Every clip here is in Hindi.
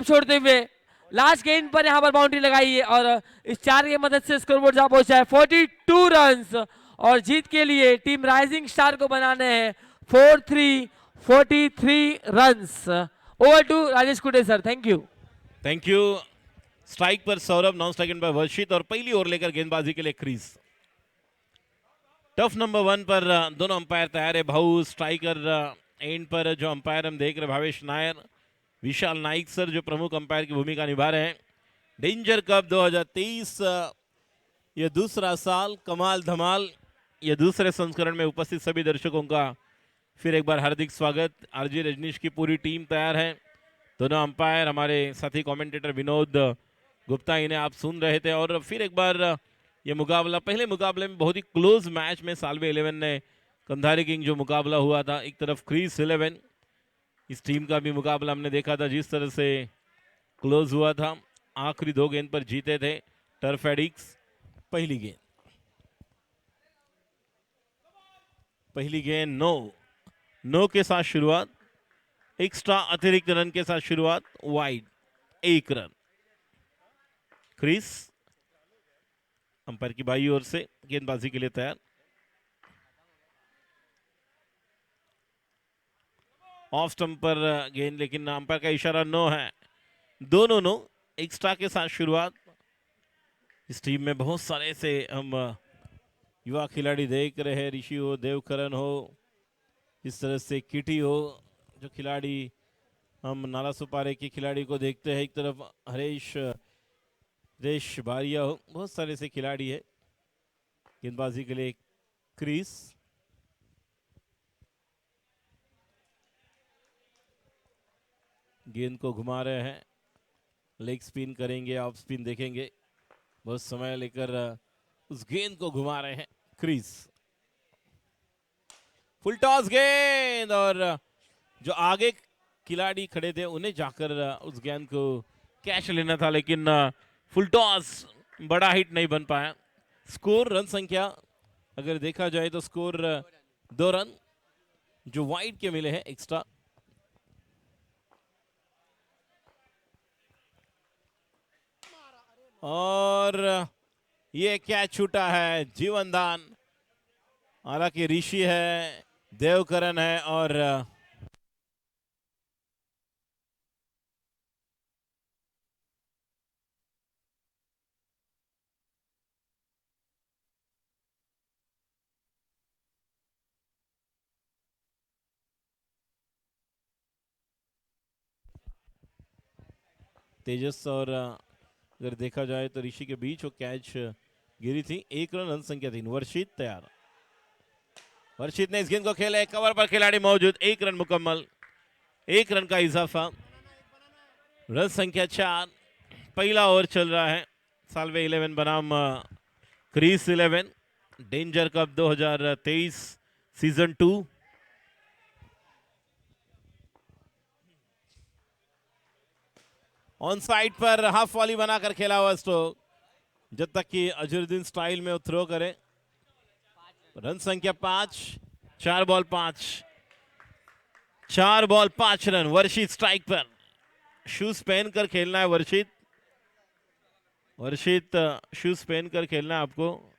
गैप छोड़ते हुए लास्ट गेंद पर यहां पर बाउंड्री लगाई है और इस 4 की मदद से स्कोरबोर्ड जहां पहुंचा है 42 रन्स और जीत के लिए टीम राइजिंग स्टार को बनाने हैं 43 रन्स। ओवर टू राजेश कुटे sir, thank you. Thank you. Strike पर सौरभ, नॉन स्ट्राइक पर वर्षित और पहली ओवर लेकर गेंदबाजी के लिए क्रीज। टफ नंबर 1 पर दोनों अंपायर तैयार है। भाऊ स्ट्राइकर एंड पर जो अंपायर हम देख रहे भावेश नायर, विशाल नाइक सर जो प्रमुख अंपायर की भूमिका निभा रहे हैं। डेंजर कप 2023 यह दूसरा साल, कमाल धमाल, यह दूसरे संस्करण में उपस्थित सभी दर्शकों का फिर एक बार हार्दिक स्वागत। आरजी रजनीश की पूरी टीम तैयार है। दोनों अंपायर, हमारे साथी कमेंटेटर विनोद गुप्ता, इन्हें आप सुन रहे थे। और फिर एक बार ये मुकाबला, पहले मुकाबले में बहुत ही क्लोज मैच में सालवे 11 ने कंधारी किंग जो मुकाबला हुआ था, एक तरफ क्रीज 11, इस टीम का भी मुकाबला हमने देखा था जिस तरह से क्लोज हुआ था। आखिरी 2 गेंद पर जीते थे टर्फ एडिक्स। पहली गेंद नो के साथ शुरुआत, एक्स्ट्रा अतिरिक्त रन के साथ शुरुआत, वाइड 1 रन। क्रीज अंपायर की बाई ओर से गेंदबाजी के लिए तैयार। ऑफ स्टंप पर गेंद, लेकिन अंपायर का इशारा नो है। दोनों नो, एक्स्ट्रा के साथ शुरुआत। इस टीम में बहुत सारे से हम युवा खिलाड़ी देख रहे हैं। ऋषि हो, देवकरण हो, इस तरह से किटी हो, जो खिलाड़ी हम नाला सुपारे के खिलाड़ी को देखते हैं। एक तरफ हरेश बारिया हो, बहुत सारे से खिलाड़ी है। गेंदबाजी के लिए क्रीज, गेंद को घुमा रहे हैं। लेग स्पिन करेंगे, ऑफ स्पिन देखेंगे, बहुत समय लेकर उस गेंद को घुमा रहे हैं। क्रीज, फुल टॉस गेंद, और जो आगे खिलाड़ी खड़े थे उन्हें जाकर उस गेंद को कैच लेना था, लेकिन फुल टॉस बड़ा हिट नहीं बन पाया। स्कोर, रन संख्या अगर देखा जाए तो स्कोर 2 रन जो वाइड के मिले हैं एक्स्ट्रा। और ये कैच छूटा है, जीवनदान। हालांकि ऋषि है, देवकरण है और तेजस और अगर देखा जाए तो ऋषि के बीच वो कैच गिरी थी। 1 रन, रन संख्या 3। वर्षित तैयार, वर्षित ने इस गेंद को खेला है, कवर पर खिलाड़ी मौजूद, 1 रन मुकम्मल, 1 रन का इजाफा, रन संख्या 4। पहला ओवर चल रहा है सालवे 11 बनाम crease 11, danger cup 2023 season 2। On side पर हाफ वॉली बनाकर खेला हुआ स्ट्रोक, जब तक कि अजरुद्दीन स्टाइल में वो थ्रो करे। रन संख्या 5, 4 बॉल 5 रन। वर्षित स्ट्राइक पर, शूज पहनकर खेलना है वर्षित, शूज पहनकर खेलना है आपको,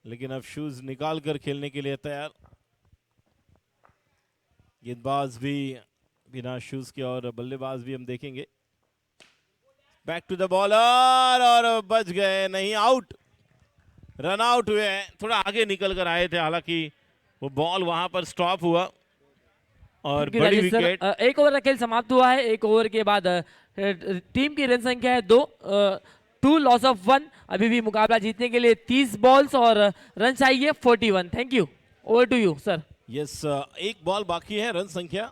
लेकिन अब शूज निकाल कर खेलने के लिए तैयार। गेंदबाज भी बिना शूज के और बल्लेबाज भी हम देखेंगे। बैक टू द बॉलर और बच गए, नहीं, आउट, रन आउट हुए हैं। थोड़ा आगे निकल कर आए थे, हालांकि वो बॉल वहां पर स्टॉप हुआ और बड़ी विकेट। एक ओवर का खेल समाप्त हुआ है। एक ओवर के बाद टीम की रन संख्या है 2 लॉस ऑफ 1। अभी भी मुकाबला जीतने के लिए 30 बॉल्स और रन चाहिए 41। Thank you, over to you sir. Yes, एक बॉल बाकी है, रन संख्या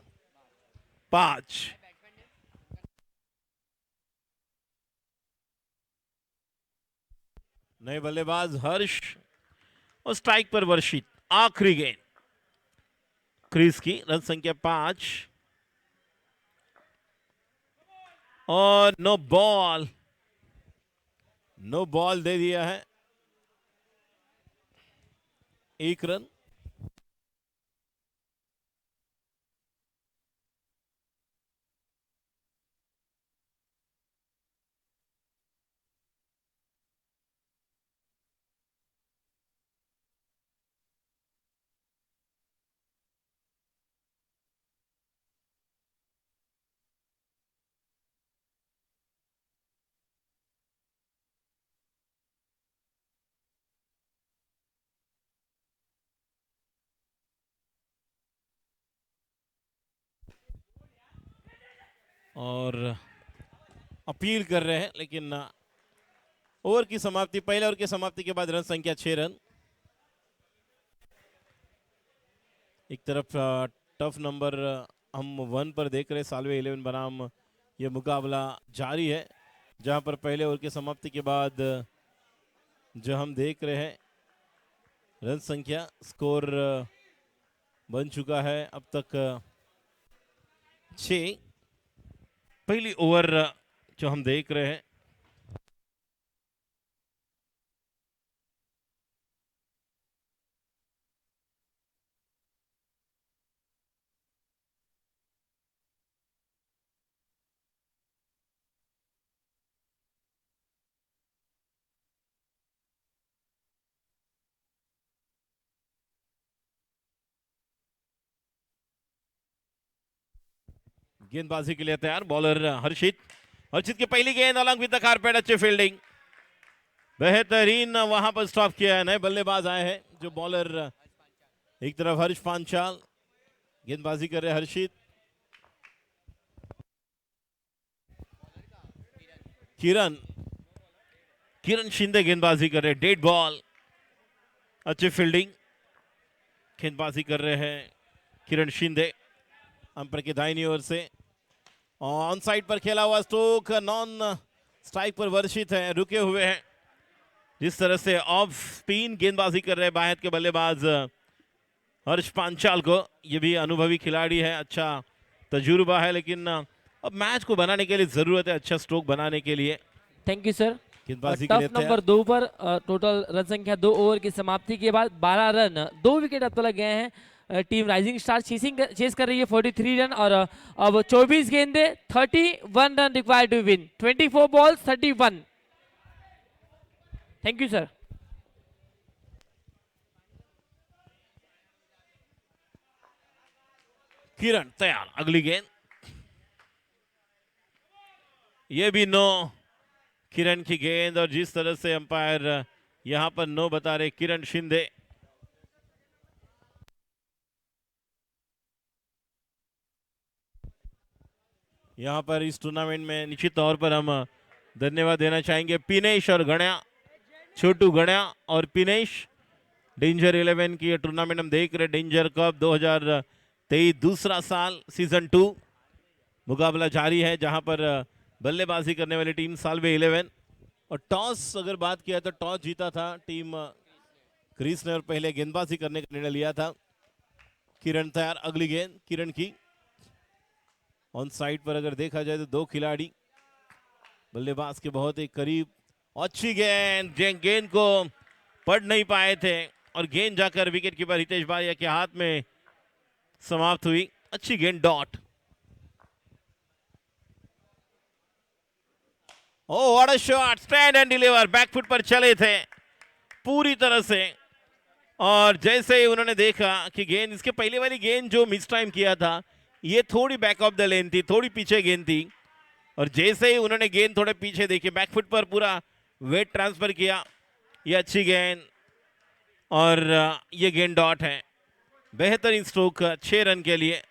5। नए बल्लेबाज हर्ष और स्ट्राइक पर वर्षित। आखिरी गेंद क्रीज की, रन संख्या 5 और नो बॉल दे दिया है, 1 रन। और अपील कर रहे हैं, लेकिन ओवर की समाप्ति, पहले ओवर की समाप्ति के बाद रन संख्या 6 रन। एक तरफ टफ नंबर हम 1 पर देख रहे, सालवे 11 बनाम ये मुकाबला जारी है, जहां पर पहले ओवर की समाप्ति के बाद जो हम देख रहे हैं रन संख्या स्कोर बन चुका है अब तक 6। पहली ओवर जो हम देख रहे हैं गेंदबाजी के लिए तैयार बॉलर हर्षित। हर्षित की पहली गेंद अलॉन्ग विद द कारपेट, अच्छी फील्डिंग, बेहतरीन वहां पर स्टॉप किया है। नए बल्लेबाज आए हैं जो बॉलर, एक तरफ हर्ष पांचाल गेंदबाजी कर रहे हर्षित, किरण शिंदे गेंदबाजी कर रहे, डेड बॉल, अच्छी फील्डिंग, गेंदबाजी कर रहे हैं किरण शिंदे अंपायर की दाहिनी ओर से। ऑन साइड पर खेला हुआ स्ट्रोक नॉन स्ट्राइक पर वर्षित है, रुके हुए हैं। जिस तरह से ऑफ स्पिन गेंदबाजी कर रहे बाहर के बल्लेबाज हर्ष पांचाल को, ये भी अनुभवी खिलाड़ी है, अच्छा तजुर्बा है, लेकिन अब मैच को बनाने के लिए जरूरत है अच्छा स्ट्रोक बनाने के लिए। Thank you sir. गेंदबाजी के लिए टफ नंबर 2 पर टोटल रन संख्या 2 ओवर की समाप्ति के बाद 12 रन, 2 विकेट अब तक गए हैं। टीम राइजिंग स्टार चेस कर रही है 43 रन और अब 24 गेंदे, 31 run required to win, 24 balls 31। Thank you sir. Kiran तैयार, अगली गेंद, ये भी नो, किरण की गेंद, और जिस तरह से अंपायर यहां पर नो बता रहे किरण शिंदे। यहां पर इस टूर्नामेंट में निश्चित तौर पर हम धन्यवाद देना चाहेंगे पिनेश और गण्या, छोटू गण्या और पिनेश। डेंजर 11 की टूर्नामेंट हम देख रहे, डेंजर कप 2023 दूसरा साल, सीजन 2 मुकाबला जारी है, जहां पर बल्लेबाजी करने वाली टीम सालवे 11, और टॉस अगर बात किया तो टॉस जीता था टीम क्रिस ने और पहले गेंदबाजी करने का निर्णय लिया था। किरण तैयार, अगली गेंद किरण की, ऑन साइड पर अगर देखा जाए तो 2 खिलाड़ी बल्लेबाज के बहुत ही करीब, अच्छी गेंद, गेंद को पढ़ नहीं पाए थे और गेंद जाकर विकेट कीपर हितेश बारिया के हाथ में समाप्त हुई। अच्छी गेंद, dot. Oh what a shot, stand and deliver, back foot पर चले थे पूरी तरह से, और जैसे ही उन्होंने देखा कि गेंद, इसके पहले वाली गेंद जो मिस टाइम किया था ये थोड़ी बैक ऑफ द लेन थी, थोड़ी पीछे गेंद थी, और जैसे ही उन्होंने गेंद थोड़े पीछे देखी, बैकफुट पर पूरा वेट ट्रांसफर किया, ये अच्छी गेंद, और ये गेंद डॉट है। बेहतरीन स्ट्रोक 6 रन के लिए।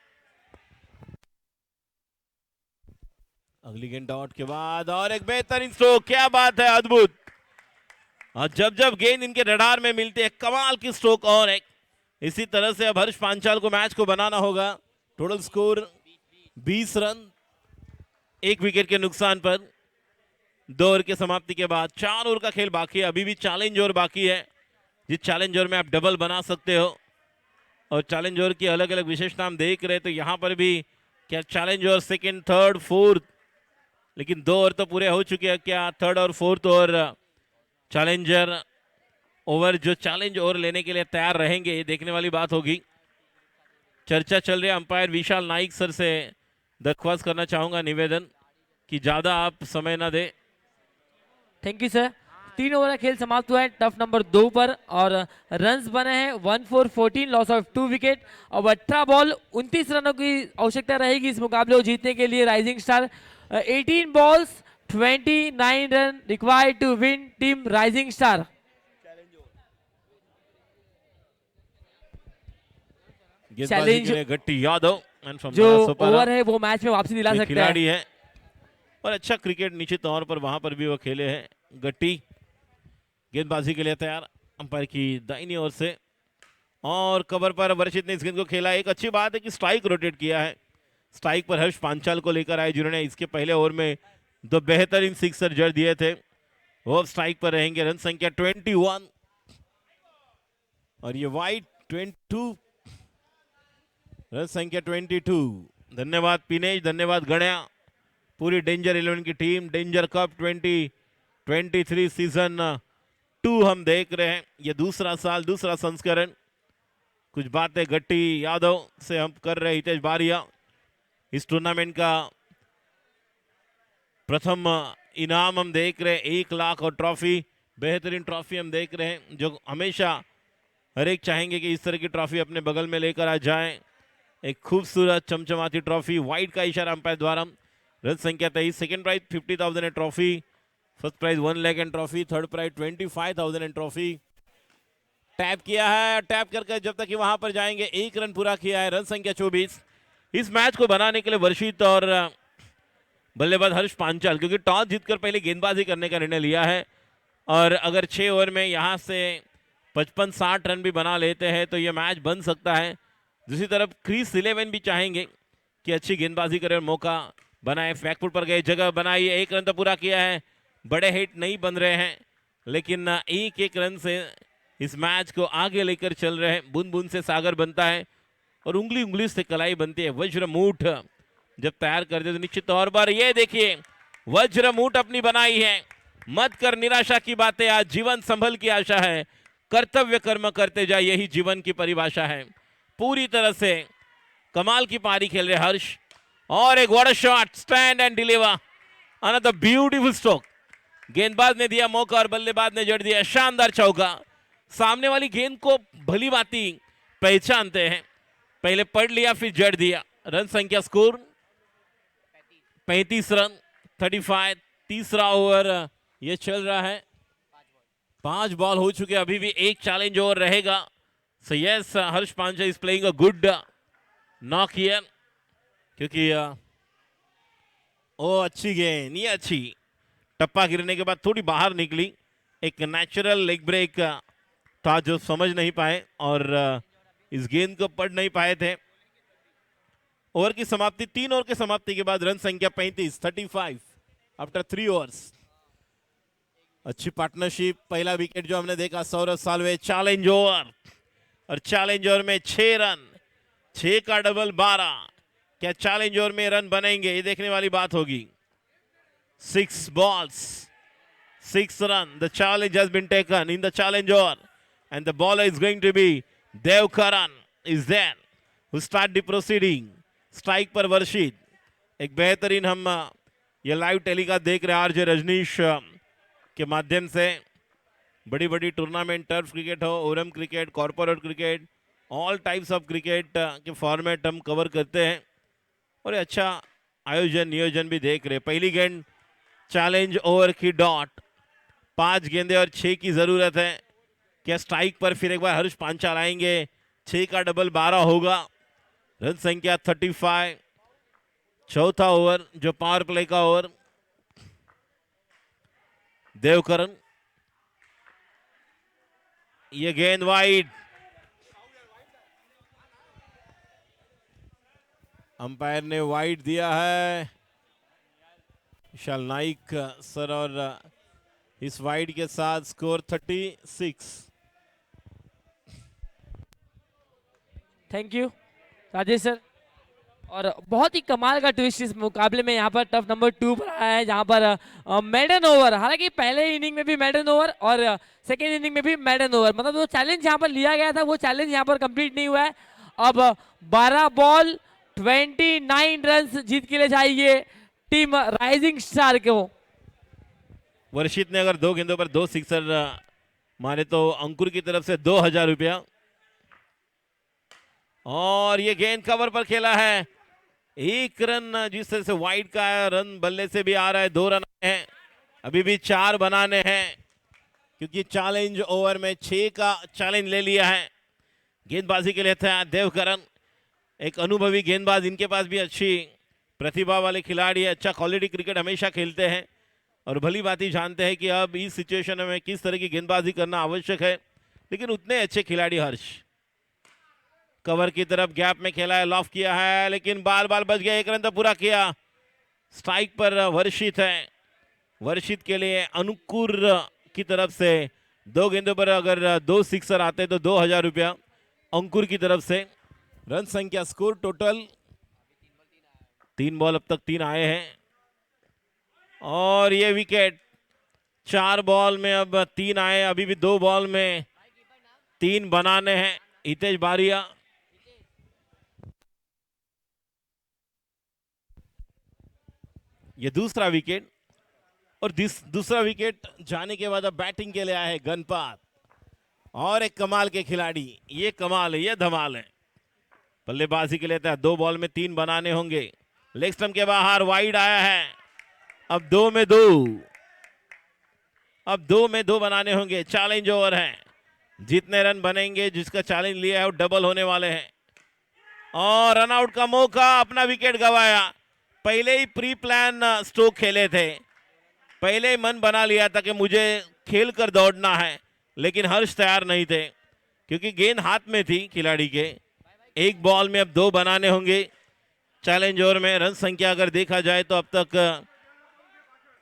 अगली गेंद डॉट के बाद और एक बेहतरीन स्ट्रोक, क्या बात है, अद्भुत। और जब जब गेंद इनके रडार में मिलती है, कमाल की स्ट्रोक। और एक इसी तरह से अब हर्ष पांचाल को मैच को बनाना होगा। टोटल स्कोर 20 रन, 1 विकेट के नुकसान पर 2 ओवर की समाप्ति के बाद। 4 ओवर का खेल बाकी है, अभी भी चैलेंज ओवर बाकी है, जिस चैलेंज ओवर में आप डबल बना सकते हो, और चैलेंज ओवर की अलग अलग विशेषता हम देख रहे हैं। तो यहां पर भी क्या challenge over second, third, fourth, लेकिन 2 ओवर तो पूरे हो चुके हैं, क्या थर्ड और फोर्थ ओवर चैलेंजर ओवर जो चैलेंज ओवर लेने के लिए तैयार रहेंगे, ये देखने वाली बात होगी। चर्चा चल रही है, अंपायर विशाल नाइक सर से दरख्वास्त करना चाहूंगा, निवेदन कि ज्यादा आप समय ना दे। Thank you sir. 3 ओवर का खेल समाप्त हुआ है टफ नंबर 2 पर, और रन्स बने हैं 1 for 14, लॉस ऑफ 2 विकेट। अब 18 बॉल 29 रनों की आवश्यकता रहेगी इस मुकाबले को जीतने के लिए। Rising star 18 balls 29 run required to win, team rising star. गेंदबाजी के लिए गट्टी यादव जो ओवर है वो मैच में वापसी दिला सकता खिलाड़ी है। है, और अच्छा क्रिकेट निश्चित तौर पर वहां पर भी वो खेले हैं। गट्टी गेंदबाजी के लिए तैयार अंपायर की दाहिनी ओर से, और कवर पर वर्षित ने इस गेंद को खेला। एक अच्छी बात है कि स्ट्राइक रोटेट किया है। स्ट्राइक पर हर्ष पांचाल को लेकर आए, जिन्होंने इसके पहले ओवर में 2 बेहतरीन सिक्सर जड़ दिए थे। वो अब स्ट्राइक पर रहेंगे। रन संख्या 21 और ये वाइड 22, रन संख्या 22। धन्यवाद पिनेश, धन्यवाद गणया, पूरी डेंजर 11 की टीम। डेंजर कप 2023 सीजन 2 हम देख रहे हैं। ये दूसरा साल, दूसरा संस्करण। कुछ बातें गट्टी यादव से हम कर रहे हैं। हितेश बारिया, इस टूर्नामेंट का प्रथम इनाम हम देख रहे हैं 1 लाख और ट्रॉफी, बेहतरीन ट्रॉफी हम देख रहे हैं, जो हमेशा हर एक चाहेंगे कि इस तरह की ट्रॉफी अपने बगल में लेकर आ जाएं। एक खूबसूरत चमचमाती ट्रॉफी, वाइड का इशारा अंपायर द्वारा। रन संख्या 23, second prize 50,000 and trophy, first prize 1 lakh and trophy, third prize 25,000 and trophy. Tap किया है, टैप करके जब तक कि वहां पर जाएंगे 1 रन पूरा किया है। रन संख्या 24। इस मैच को बनाने के लिए वर्षित और बल्लेबाज हर्ष पांचाल, क्योंकि टॉस जीतकर पहले गेंदबाजी करने का निर्णय लिया है, और अगर 6 ओवर में यहां से 55-60 रन भी बना लेते हैं तो यह मैच बन सकता है। दूसरी तरफ क्रीज 11 भी चाहेंगे कि अच्छी गेंदबाजी करें, मौका बनाए। बैकफुट पर गए, जगह बनाई, 1 रन तो पूरा किया है। बड़े हिट नहीं बन रहे हैं, लेकिन 1-1 रन से इस मैच को आगे लेकर चल रहे हैं। बूंद बूंद से सागर बनता है और उंगली उंगली से कलाई बनती है। वज्रमूठ जब तैयार कर दे तो निश्चित तौर पर, ये देखिए वज्रमूठ अपनी बनाई है। मत कर निराशा की बातें, आज जीवन संभल की आशा है। कर्तव्य कर्म करते जाए, यही जीवन की परिभाषा है। पूरी तरह से कमाल की पारी खेल रहे हर्ष, और एक what a shot, stand and deliver, another beautiful stroke. गेंदबाज ने दिया मौका और बल्लेबाज ने जड़ दिया शानदार चौका। सामने वाली गेंद को भली भांति पहचानते हैं, पहले पढ़ लिया फिर जड़ दिया। रन संख्या स्कोर 35 रन, 35। तीसरा ओवर ये चल रहा है, 5 बॉल हो चुके, अभी भी एक चैलेंज ओवर रहेगा। So yes, Harsh Panchal is playing a good knock here, क्योंकि ओ अच्छी गेंद, ये अच्छी टप्पा गिरने के बाद थोड़ी बाहर निकली। एक नेचुरल लेग ब्रेक था जो समझ नहीं पाए और इस गेंद को पढ़ नहीं पाए थे। ओवर की समाप्ति, 3 ओवर की समाप्ति के बाद रन संख्या 35 आफ्टर 3 ओवर्स। अच्छी पार्टनरशिप। पहला विकेट जो हमने देखा सौरभ साल्वे, चैलेंज ओवर, और चैलेंज ओवर में 6 रन, 6 का डबल 12। क्या चैलेंज ओवर में रन बनेंगे, ये देखने वाली बात होगी। 6 balls, 6 run. The challenge has been taken in the challenge over, and the bowler is going to be Dev Karan is there who start the proceeding. Strike पर वर्षित। एक बेहतरीन हम ये लाइव टेलीकास्ट देख रहे हैं आरजे रजनीश के माध्यम से। बड़ी बड़ी टूर्नामेंट, टर्फ क्रिकेट हो, Oram cricket, corporate cricket, all types of cricket के फॉर्मेट हम कवर करते हैं, और अच्छा आयोजन नियोजन भी देख रहे हैं। पहली गेंद चैलेंज ओवर की डॉट, 5 गेंदे और 6 की जरूरत है। क्या स्ट्राइक पर फिर एक बार हर्ष पांचाल आएंगे, 6 का डबल 12 होगा। रन संख्या 35। चौथा ओवर जो पावर प्ले का ओवर। देवकरण, ये गेंद वाइड, अंपायर ने वाइड दिया है। विशाल नाइक सर, और इस वाइड के साथ score 36। Thank you Rajesh sir. और बहुत ही कमाल का ट्विस्ट इस मुकाबले में यहाँ पर टफ नंबर 2 पर आया है, जहाँ पर मेडन ओवर, हालांकि पहले इनिंग में भी मेडन ओवर और सेकेंड इनिंग में भी मेडन ओवर, मतलब वो चैलेंज यहाँ पर लिया गया था वो चैलेंज यहाँ पर कंप्लीट नहीं हुआ है। अब 12 बॉल 29 रन जीत के लिए चाहिए टीम राइजिंग स्टार को। वर्षित ने अगर 2 गेंदों पर 2 सिक्सर मारे तो अंकुर की तरफ से 2000 रुपया। और ये गेंद कवर पर खेला है, 1 रन जिस तरह से वाइड का रन बल्ले से भी आ रहा है, 2 रन है, अभी भी 4 बनाने हैं, क्योंकि चैलेंज ओवर में 6 का चैलेंज ले लिया है। गेंदबाजी के लिए था देवकरण, एक अनुभवी गेंदबाज, इनके पास भी अच्छी प्रतिभा वाले खिलाड़ी है, अच्छा क्वालिटी क्रिकेट हमेशा खेलते हैं और भली भांति जानते हैं कि अब इस सिचुएशन में किस तरह की गेंदबाजी करना आवश्यक है, लेकिन उतने अच्छे खिलाड़ी हर्ष। कवर की तरफ गैप में खेला है, लॉफ किया है, लेकिन बाल बच गया, एक रन तो पूरा किया। स्ट्राइक पर वर्षित है, वर्षित के लिए अनुकूर की तरफ से 2 गेंदों पर अगर 2 सिक्सर आते तो 2000 रुपया अंकुर की तरफ से। रन संख्या स्कोर टोटल 3 बॉल अब तक 3 आए हैं और ये विकेट 4 बॉल में अब 3 आए, अभी भी 2 बॉल में 3 बनाने हैं। हितेश बारिया ये दूसरा विकेट और दूसरा विकेट जाने के बाद अब बैटिंग के लिए आया है गणपात और एक कमाल के खिलाड़ी, ये कमाल है, ये धमाल है। बल्लेबाजी के लिए था, 2 बॉल में 3 बनाने होंगे। लेग स्टंप के बाहर वाइड आया है, अब 2 में 2, अब 2 में 2 बनाने होंगे। चैलेंज ओवर है, जितने रन बनेंगे जिसका चैलेंज लिया है वो डबल होने वाले हैं और रन आउट का मौका, अपना विकेट गवाया। पहले ही प्री प्लान स्ट्रोक खेले थे, पहले ही मन बना लिया था कि मुझे खेल कर दौड़ना है, लेकिन हर्ष तैयार नहीं थे क्योंकि गेंद हाथ में थी खिलाड़ी के। 1 बॉल में अब 2 बनाने होंगे। चैलेंज ओवर में रन संख्या अगर देखा जाए तो अब तक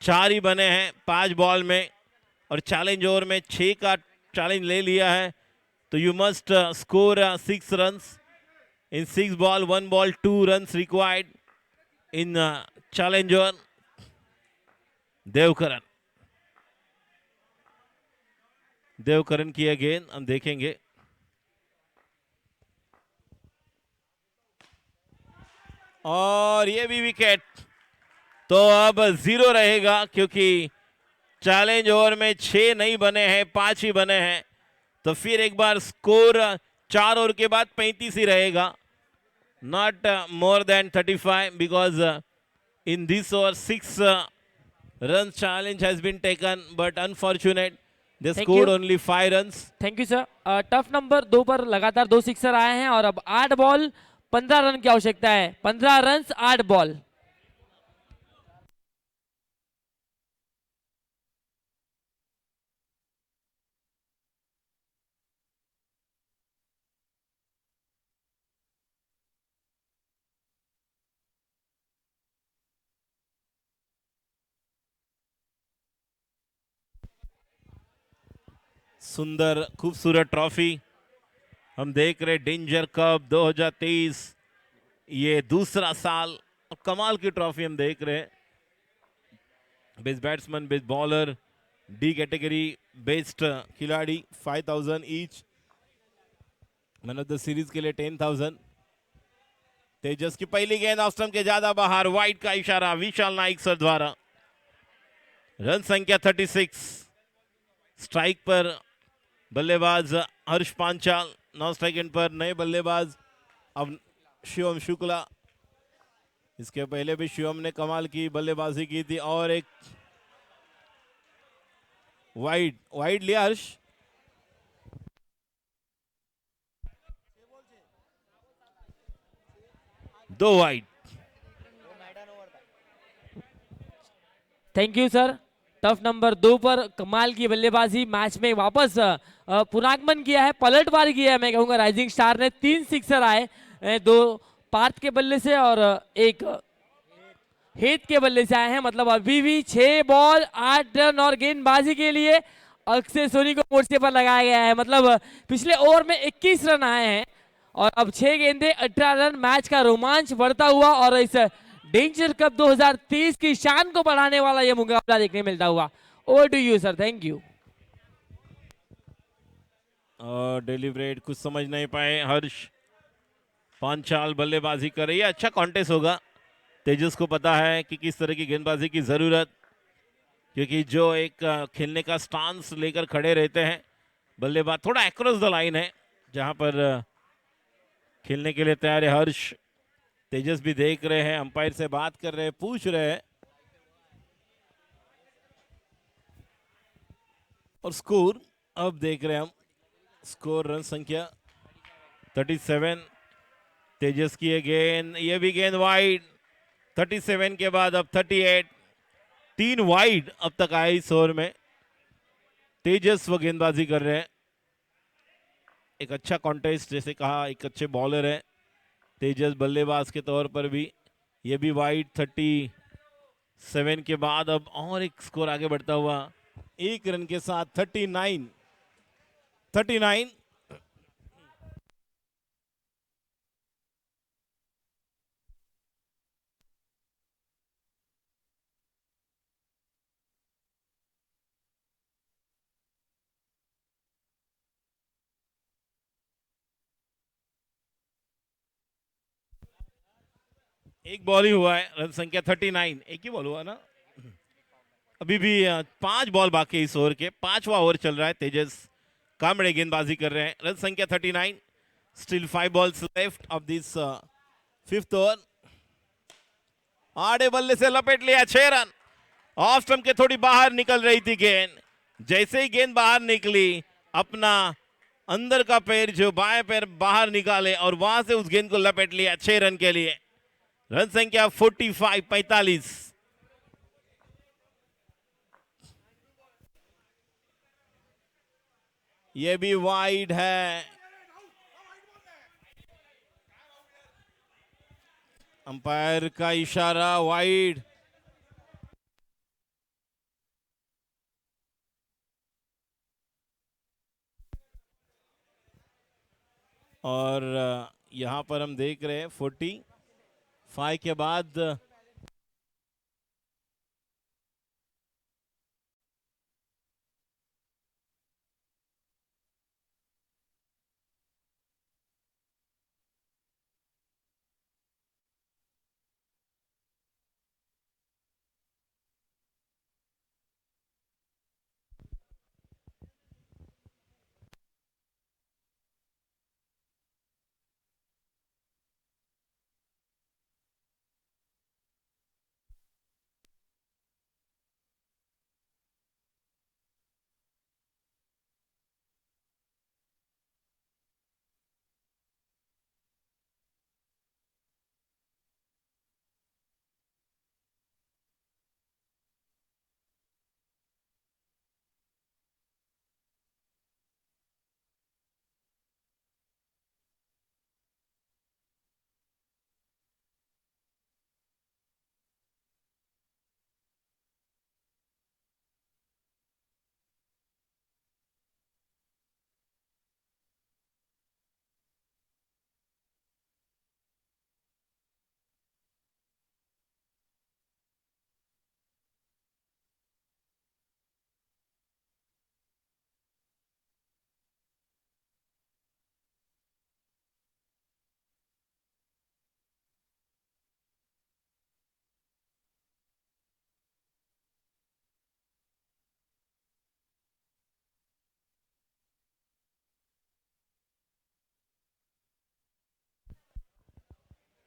4 ही बने हैं 5 बॉल में और चैलेंज ओवर में 6 का चैलेंज ले लिया है, तो you must score 6 runs in 6 ball, 1 ball 2 runs required in challenge over. Devkaran की गेंद हम देखेंगे। और ये भी विकेट, तो अब 0 रहेगा क्योंकि चैलेंज ओवर में 6 नहीं बने हैं, 5 ही बने हैं, तो फिर एक बार स्कोर 4 ओवर के बाद 35 ही रहेगा, not more than 35 because in this over 6 run challenge has been taken but unfortunate they scored only 5 runs. Thank you sir. Tough number 2 पर लगातार 2 सिक्सर आए हैं और अब 8 बॉल 15 रन की आवश्यकता है। 15 रन 8 बॉल। सुंदर खूबसूरत ट्रॉफी हम देख रहे, डेंजर कप 2023, ये दूसरा साल, कमाल की ट्रॉफी हम देख रहे हैं। Best batsman, best bowler, D category best खिलाड़ी 5000 each, man of the series के लिए 10,000। तेजस की पहली गेंद ऑफ स्टंप के ज्यादा बाहर, वाइड का इशारा विशाल नाइक सर द्वारा। रन संख्या 36। स्ट्राइक पर बल्लेबाज हर्ष पांचाल, नॉन स्ट्राइक एंड पर नए बल्लेबाज अब शिवम शुक्ला। इसके पहले भी शिवम ने कमाल की बल्लेबाजी की थी और एक वाइड लिया हर्ष। दो wide. Thank you sir. Tough number 2 पर कमाल की बल्लेबाजी, मैच में वापस पुनरागमन किया है, पलटवार किया है मैं कहूंगा राइजिंग स्टार ने। 3 सिक्सर आए, 2 पार्थ के बल्ले से और 1 हेत के बल्ले से आए हैं। मतलब अभी भी 6 बॉल 8 रन और गेंदबाजी के लिए अक्षय सोनी को मोर्चे पर लगाया गया है। मतलब पिछले ओवर में 21 रन आए हैं और अब 6 गेंदे 18 रन। मैच का रोमांच बढ़ता हुआ और इस डेंजर कप 2023 की शान को बढ़ाने वाला यह मुकाबला देखने मिलता हुआ। Over to you sir, thank you. Deliberate कुछ समझ नहीं पाए, हर्ष पांचाल बल्लेबाजी कर रही है। अच्छा कॉन्टेस्ट होगा, तेजस को पता है कि किस तरह की गेंदबाजी की जरूरत, क्योंकि जो एक खेलने का स्टांस लेकर खड़े रहते हैं बल्लेबाज, थोड़ा अक्रॉस द लाइन है जहां पर खेलने के लिए तैयार है हर्ष। तेजस भी देख रहे हैं, अंपायर से बात कर रहे हैं, पूछ रहे हैं। और स्कोर अब देख रहे हैं हम, स्कोर रन संख्या 37। तेजस की ये गेंद, ये भी गेंद वाइड, 37 के बाद अब 38, 3 वाइड अब तक आए इस ओवर में। तेजस वो गेंदबाजी कर रहे हैं। एक अच्छा कॉन्टेस्ट, जैसे कहा, एक अच्छे बॉलर है तेजस बल्लेबाज के तौर पर भी। ये भी वाइड 37 के बाद अब और एक स्कोर आगे बढ़ता हुआ 1 रन के साथ 39। एक बॉल ही हुआ है, रन संख्या 39, एक ही बॉल हुआ ना। अभी भी 5 बॉल बाकी इस ओवर के, 5वां ओवर चल रहा है। तेजस कामड़े गेंदबाजी कर रहे हैं। रन संख्या 39, still 5 balls left of this 5th over. आड़े बल्ले से लपेट लिया, 6 रन। ऑफ स्टंप के थोड़ी बाहर निकल रही थी गेंद। जैसे ही गेंद बाहर निकली, अपना अंदर का पैर, जो बाएं पैर बाहर निकाले और वहां से उस गेंद को लपेट लिया 6 रन के लिए। रन संख्या 45। ये भी वाइड है। अंपायर का इशारा, वाइड। और यहां पर हम देख रहे हैं 45 के बाद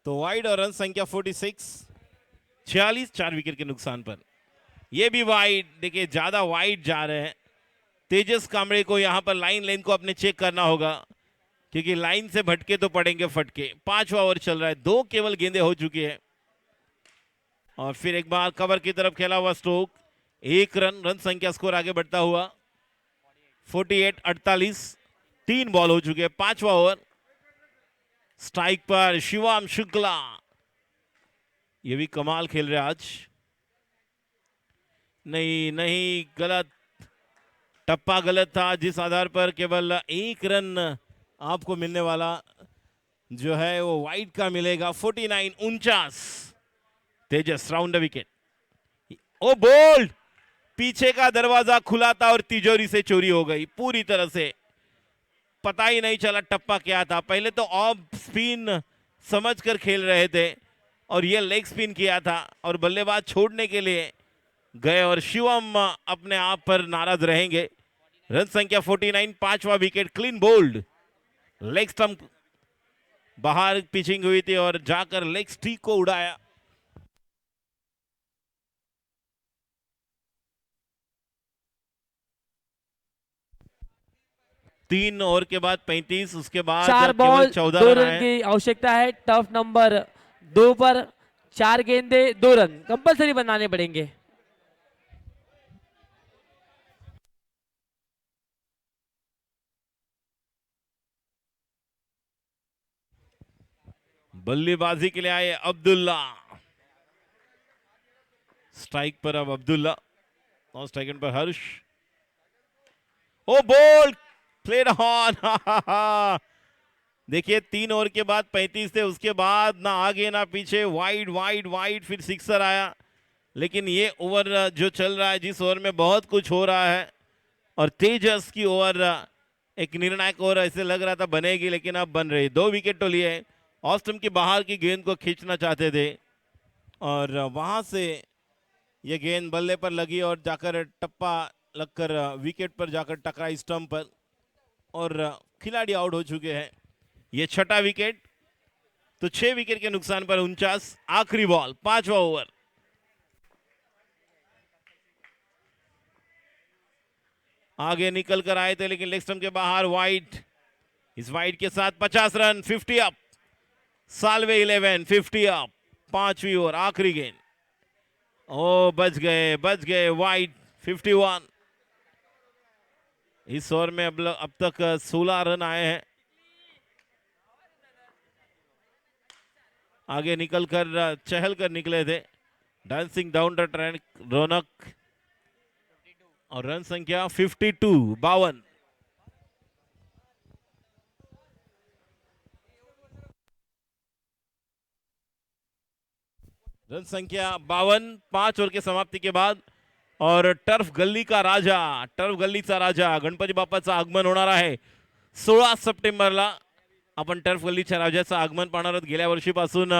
तो वाइड और रन संख्या 46, 4 विकेट के नुकसान पर। यह भी वाइड। देखिए ज्यादा वाइड जा रहे हैं। तेजस कामड़े को यहां पर लाइन को अपने चेक करना होगा, क्योंकि लाइन से भटके तो पड़ेंगे फटके। 5वां ओवर चल रहा है, 2 केवल गेंदें हो चुकी है। और फिर एक बार कवर की तरफ खेला हुआ स्ट्रोक, 1 रन। रन संख्या स्कोर आगे बढ़ता हुआ 48। 3 बॉल हो चुके हैं। 5वां ओवर। स्ट्राइक पर शिवम शुक्ला, ये भी कमाल खेल रहे आज। नहीं, गलत। टप्पा गलत था, जिस आधार पर केवल 1 रन आपको मिलने वाला जो है वो वाइड का मिलेगा। 49। तेजस राउंड विकेट। ओ बोल्ड! पीछे का दरवाजा खुला था और तिजोरी से चोरी हो गई पूरी तरह से। पता ही नहीं चला टप्पा क्या था। पहले तो ऑफ स्पिन समझकर खेल रहे थे और ये लेग स्पिन किया था और बल्लेबाज छोड़ने के लिए गए और शिवम अपने आप पर नाराज रहेंगे। रन संख्या 49। 5वां wicket. Clean bowled. Leg stump बाहर पिचिंग हुई थी और जाकर लेग स्टिक को उड़ाया। तीन ओवर के बाद 35, उसके बाद 4 केवल बॉल 14 2 रन रन आए। की आवश्यकता है। टफ नंबर 2 पर 4 गेंदे 2 रन कंपलसरी बनाने पड़ेंगे। बल्लेबाजी के लिए आए अब्दुल्ला, स्ट्राइक पर अब अब्दुल्ला और स्ट्राइक पर हर्ष। ओ बोल्ड प्लेड ऑन। देखिए 3 ओवर के बाद 35 थे, उसके बाद ना आगे ना पीछे, वाइड वाइड वाइड, फिर सिक्सर आया। लेकिन ये ओवर जो चल रहा है, जिस ओवर में बहुत कुछ हो रहा है, और तेजस की ओवर एक निर्णायक ओवर ऐसे लग रहा था बनेगी, लेकिन अब बन रही। 2 विकेट तो लिए, ऑस्टम की बाहर की गेंद को खींचना चाहते थे और वहां से ये गेंद बल्ले पर लगी और जाकर टप्पा लगकर विकेट पर जाकर टकराई स्टंप पर, और खिलाड़ी आउट हो चुके हैं। ये 6ठा विकेट, तो 6 विकेट के नुकसान पर 49। आखिरी बॉल, 5वां ओवर। आगे निकल कर आए थे लेकिन लेग स्टंप के बाहर, वाइड। इस वाइड के साथ 50 रन, 50 अप। सालवे 11, 50 अप। 5वीं ओवर, आखिरी गेंद। ओ बच गए वाइड, 51। इस ओवर में अब तक 16 रन आए हैं। आगे निकलकर चहल कर निकले थे, डांसिंग डाउन द ट्रैक रौनक, और रन संख्या 52, 52। रन संख्या 52, 5 ओवर के समाप्ति के बाद। और टर्फ गल्ली का राजा, टर्फ गल्लीचा राजा गणपती बाप्पाचं आगमन होणार आहे 16 सप्टेंबरला। आपण टर्फ गल्लीच्या राजाचं आगमन पाहणार आहोत। गेल्या वर्षीपासून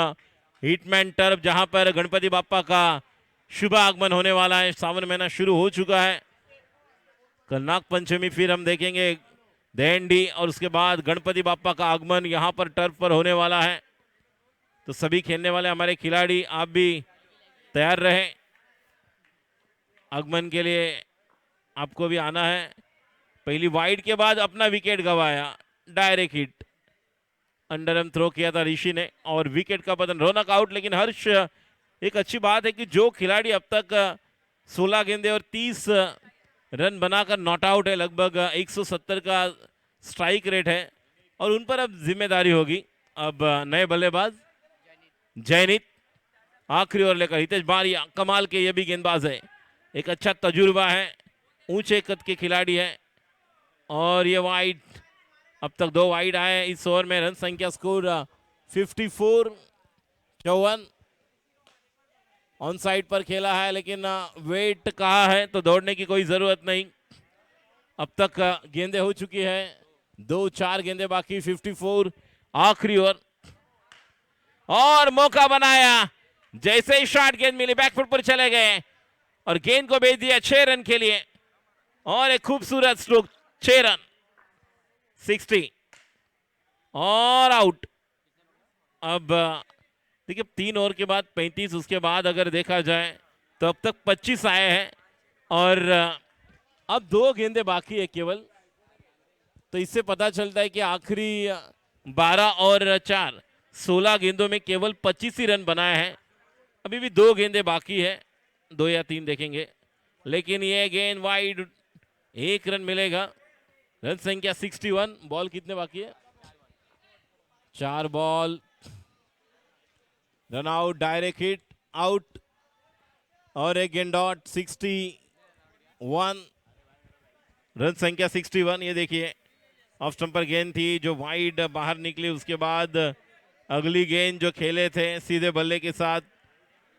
हिटमैन टर्फ, जहां पर गणपति बाप्पा का शुभ आगमन होने वाला है। सावन महीना शुरू हो चुका है। कल नाग पंचमी, फिर हम देखेंगे दहंडी, और उसके बाद गणपति बाप्पा का आगमन यहां पर टर्फ पर होने वाला है। तो सभी खेलने वाले हमारे खिलाड़ी, आप भी तैयार रहें। आगमन के लिए आपको भी आना है। पहली वाइड के बाद अपना विकेट गंवाया, डायरेक्ट हिट, अंडरआर्म थ्रो किया था ऋषि ने, और विकेट का पतन, रौनक आउट। लेकिन हर्ष, एक अच्छी बात है कि जो खिलाड़ी अब तक 16 गेंदे और 30 रन बनाकर नॉट आउट है, लगभग 170 का स्ट्राइक रेट है, और उन पर अब जिम्मेदारी होगी। अब नए बल्लेबाज जयनीत आखिरी ओवर लेकर, हितेश बारिया कमाल के ये भी गेंदबाज है, एक अच्छा तजुर्बा है, ऊंचे कद के खिलाड़ी है। और ये वाइड, अब तक 2 वाइड आए इस ओवर में। रन संख्या स्कोर 54, 54। ऑन साइड पर खेला है, लेकिन वेट कहा है तो दौड़ने की कोई जरूरत नहीं। अब तक गेंदे हो चुकी है, 2-4 गेंदे बाकी, 54 आखिरी ओवर। और मौका बनाया, जैसे ही शॉट गेंद मिली बैकफुट पर चले गए और गेंद को भेज दिया 6 रन के लिए, और एक खूबसूरत स्ट्रोक, 6 रन, 60 और आउट। अब देखिए 3 ओवर के बाद 35, उसके बाद अगर देखा जाए तो अब तक 25 आए हैं, और अब 2 गेंदे बाकी है केवल। तो इससे पता चलता है कि आखिरी 12 और 4, 16 गेंदों में केवल 25 ही रन बनाए हैं। अभी भी 2 गेंदे बाकी है, 2 या 3 देखेंगे। लेकिन ये गेंद वाइड, 1 रन मिलेगा। रन संख्या 61। बॉल कितने बाकी है? 4 ball, run out, direct hit, out, और एक गेंद डॉट, 61। रन संख्या 61। ये देखिए ऑफ स्टंप पर गेंद थी जो वाइड बाहर निकली, उसके बाद अगली गेंद जो खेले थे सीधे बल्ले के साथ,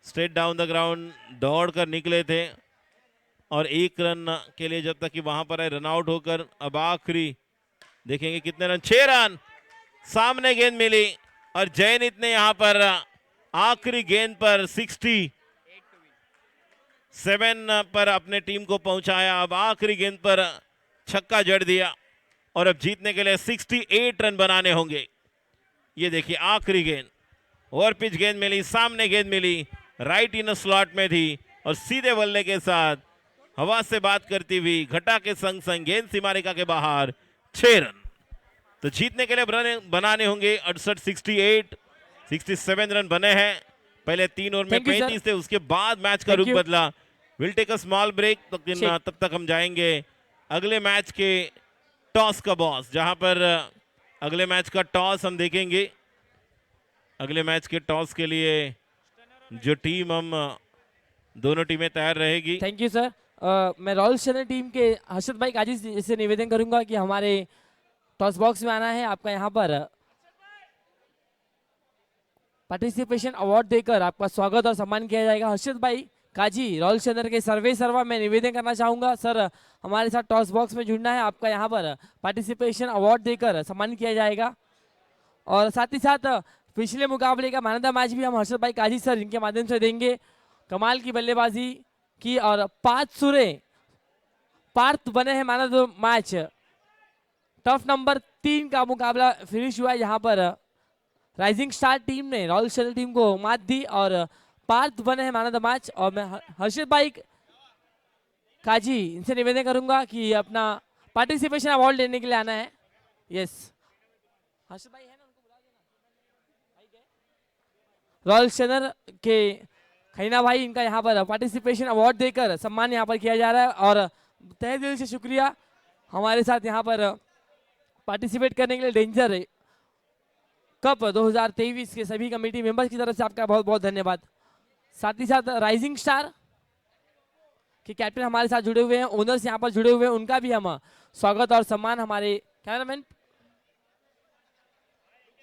स्ट्रेट डाउन द ग्राउंड दौड़कर निकले थे, और 1 रन के लिए जब तक कि वहां पर है रन आउट होकर। अब आखिरी देखेंगे कितने रन, 6 रन। सामने गेंद मिली और जयनीत ने यहां पर आखिरी गेंद पर 67 पर अपने टीम को पहुंचाया। अब आखिरी गेंद पर छक्का जड़ दिया, और अब जीतने के लिए 68 रन बनाने होंगे। ये देखिए आखिरी गेंद, ओवर पिच गेंद मिली, सामने गेंद मिली, राइट इन स्लॉट में थी, और सीधे बल्ले के साथ हवा से बात करती हुई घटा के संग संग गेंद सीमारेखा के बाहर, 6 रन। तो जीतने के लिए बनाने होंगे 68, 68, 67 रन बने हैं। पहले 3 ओवर में Thank you, sir. 35 थे, उसके बाद मैच का Thank रुख you. बदला। Will take a small break, लेकिन Check. तब तक हम जाएंगे अगले मैच के टॉस का बॉस, जहां पर अगले मैच का टॉस हम देखेंगे। अगले मैच के टॉस के लिए जो टीम हम दोनों टीमें तैयार रहेगी। Thank you sir. मैं रॉयल चैनल टीम के हर्षद भाई काजी से निवेदन करूंगा कि हमारे टॉस बॉक्स में आना है। आपका यहाँ पर पार्टिसिपेशन अवार्ड देकर आपका स्वागत और सम्मान किया जाएगा। हर्षद भाई काजी रॉयल चैनल के सर्वे सर्वा मैं निवेदन करना चाहूंगा सर, हमारे साथ टॉस बॉक्स में जुड़ना है। आपका यहाँ पर पार्टिसिपेशन अवार्ड देकर सम्मान किया जाएगा। और साथ ही साथ पिछले मुकाबले का मैन ऑफ द मैच भी हम हर्षद भाई काजी सर इनके माध्यम से देंगे। कमाल की बल्लेबाजी की और 5 सुरे पार्थ बने हैं man of the match. Tough number 3 का मुकाबला फिनिश हुआ है, यहाँ पर राइजिंग स्टार टीम ने रॉयल चैनल टीम को मात दी और पार्थ बने हैं मैन ऑफ द मैच। और मैं हर्षद भाई काजी इनसे निवेदन करूंगा कि अपना पार्टिसिपेशन अवार्ड लेने के लिए आना है। यस हर्षद भाई है ना, उनको बुला देना। रॉयल चैनल के खैना भाई, इनका यहाँ पर पार्टिसिपेशन अवार्ड देकर सम्मान यहाँ पर किया जा रहा है। और तहे दिल से शुक्रिया हमारे साथ यहाँ पर पार्टिसिपेट करने के लिए डेंजर कप 2023 के सभी कमेटी मेंबर्स की तरफ से आपका बहुत बहुत धन्यवाद। साथ ही साथ राइजिंग स्टार के कैप्टन हमारे साथ जुड़े हुए हैं, ओनर्स यहाँ पर जुड़े हुए हैं, उनका भी हम स्वागत और सम्मान हमारे cameraman,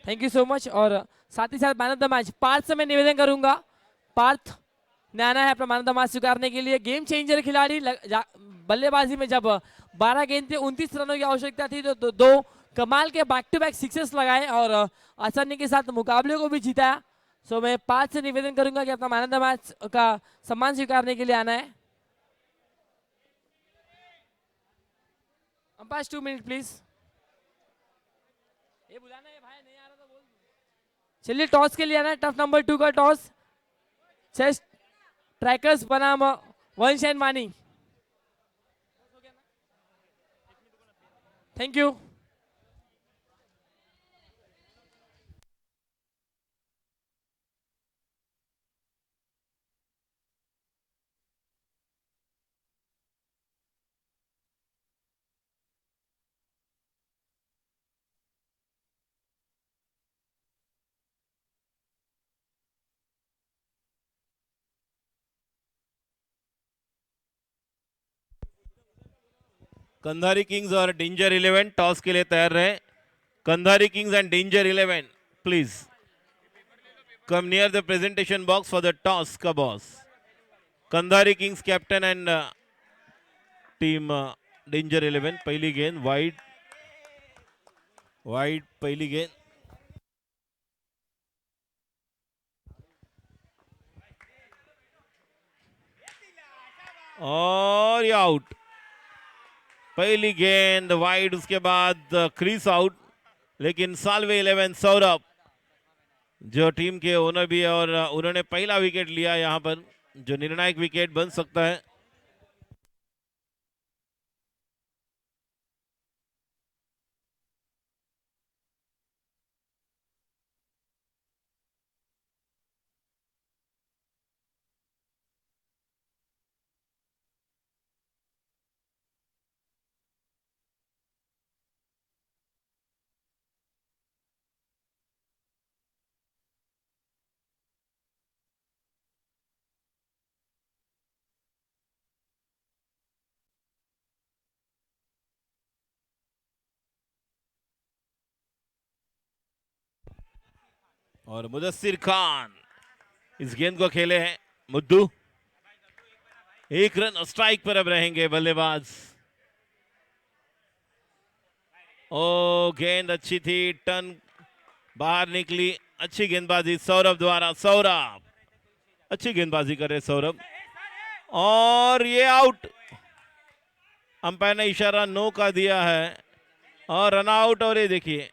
thank you so much. और साथ ही साथ man of the match Parth से मैं निवेदन करूंगा, पार्थ ने आना है अपना मैन ऑफ द मैच स्वीकारने के लिए। गेम चेंजर खिलाड़ी, बल्लेबाजी में जब 12 गेंद थे 29 रनों की आवश्यकता थी तो दो कमाल के बैक टू बैक सिक्सेस लगाए और आसानी के साथ मुकाबले को भी जीता। सो मैं पार्थ से निवेदन करूंगा कि अपना मैन ऑफ द मैच का सम्मान स्वीकारने के लिए आना है। Umpire 2 minute please. ये बुलाना है भाई, नहीं आ रहा तो बोल। चलिए टॉस के लिए आना है, टफ नंबर 2 का टॉस। चेस्ट ट्रैकर्स बनाम Vansh and Mani. Thank you. Kandhari Kings और डेंजर 11 टॉस के लिए तैयार रहे। Kandhari Kings and Danger 11 please come near the presentation box for the toss का boss. Kandhari Kings captain and team Danger 11। पहली गेंद वाइड, वाइड पहली गेंद। और ये आउट, पहली गेंद वाइड, उसके बाद क्रीज आउट। लेकिन सालवे 11 सौरभ जो टीम के ओनर भी है और उन्होंने पहला विकेट लिया यहां पर, जो निर्णायक विकेट बन सकता है। और मुदस्सिर खान इस गेंद को खेले हैं। मुद्दू 1 रन स्ट्राइक पर अब रहेंगे बल्लेबाज। ओ गेंद अच्छी थी, टर्न बाहर निकली, अच्छी गेंदबाजी सौरभ द्वारा। सौरभ अच्छी गेंदबाजी कर रहे सौरभ, और ये आउट। अंपायर ने इशारा नो का दिया है और रन आउट। और ये देखिए